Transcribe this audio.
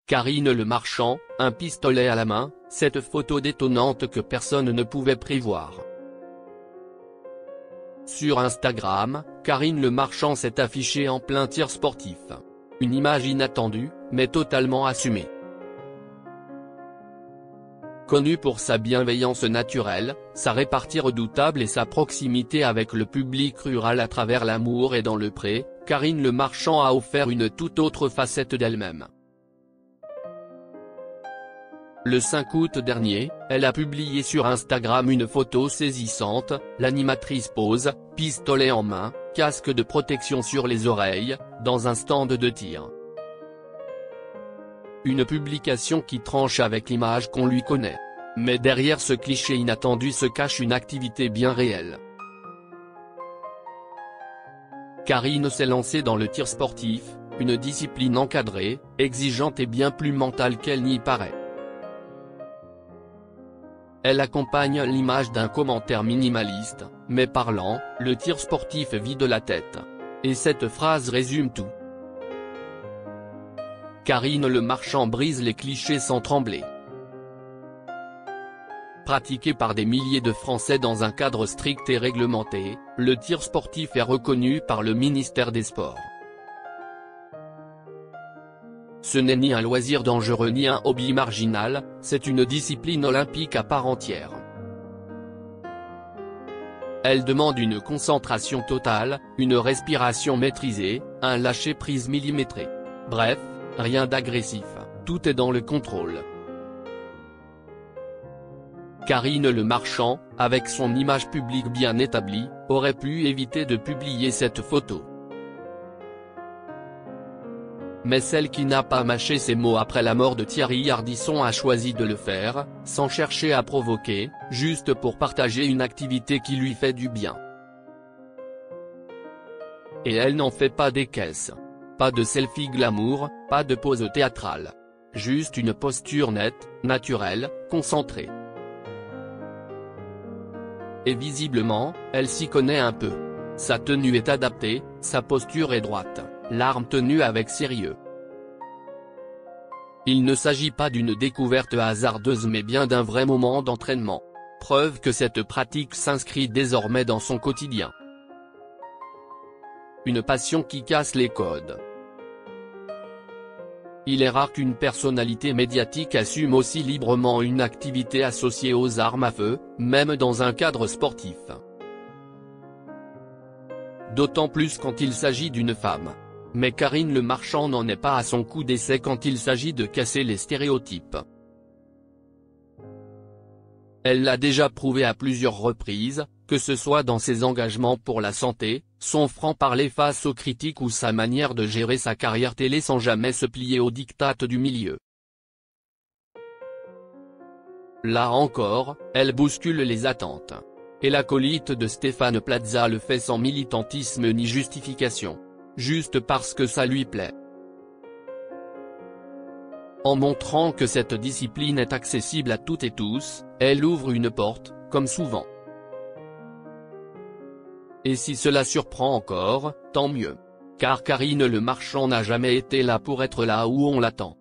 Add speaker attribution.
Speaker 1: Karine Le Marchand, un pistolet à la main, cette photo détonnante que personne ne pouvait prévoir. Sur Instagram, Karine Le Marchand s'est affichée en plein tir sportif. Une image inattendue, mais totalement assumée. Connue pour sa bienveillance naturelle, sa répartie redoutable et sa proximité avec le public rural à travers l'amour et dans le pré, Karine Le Marchand a offert une toute autre facette d'elle-même. Le 5 août dernier, elle a publié sur Instagram une photo saisissante, l'animatrice pose, pistolet en main, casque de protection sur les oreilles, dans un stand de tir. Une publication qui tranche avec l'image qu'on lui connaît. Mais derrière ce cliché inattendu se cache une activité bien réelle. Karine s'est lancée dans le tir sportif, une discipline encadrée, exigeante et bien plus mentale qu'elle n'y paraît. Elle accompagne l'image d'un commentaire minimaliste, mais parlant, le tir sportif vide la tête. Et cette phrase résume tout. Karine Le Marchand brise les clichés sans trembler. Pratiqué par des milliers de Français dans un cadre strict et réglementé, le tir sportif est reconnu par le ministère des Sports. Ce n'est ni un loisir dangereux ni un hobby marginal, c'est une discipline olympique à part entière. Elle demande une concentration totale, une respiration maîtrisée, un lâcher-prise millimétré. Bref, rien d'agressif, tout est dans le contrôle. Karine Le Marchand, avec son image publique bien établie, aurait pu éviter de publier cette photo. Mais celle qui n'a pas mâché ses mots après la mort de Thierry Ardisson a choisi de le faire, sans chercher à provoquer, juste pour partager une activité qui lui fait du bien. Et elle n'en fait pas des caisses. Pas de selfie glamour, pas de pose théâtrale. Juste une posture nette, naturelle, concentrée. Et visiblement, elle s'y connaît un peu. Sa tenue est adaptée, sa posture est droite, l'arme tenue avec sérieux. Il ne s'agit pas d'une découverte hasardeuse mais bien d'un vrai moment d'entraînement. Preuve que cette pratique s'inscrit désormais dans son quotidien. Une passion qui casse les codes. Il est rare qu'une personnalité médiatique assume aussi librement une activité associée aux armes à feu, même dans un cadre sportif. D'autant plus quand il s'agit d'une femme. Mais Karine Le Marchand n'en est pas à son coup d'essai quand il s'agit de casser les stéréotypes. Elle l'a déjà prouvé à plusieurs reprises, que ce soit dans ses engagements pour la santé, son franc-parler face aux critiques ou sa manière de gérer sa carrière télé sans jamais se plier aux diktats du milieu. Là encore, elle bouscule les attentes. Et l'acolyte de Stéphane Plaza le fait sans militantisme ni justification. Juste parce que ça lui plaît. En montrant que cette discipline est accessible à toutes et tous, elle ouvre une porte, comme souvent. Et si cela surprend encore, tant mieux. Car Karine Le Marchand n'a jamais été là pour être là où on l'attend.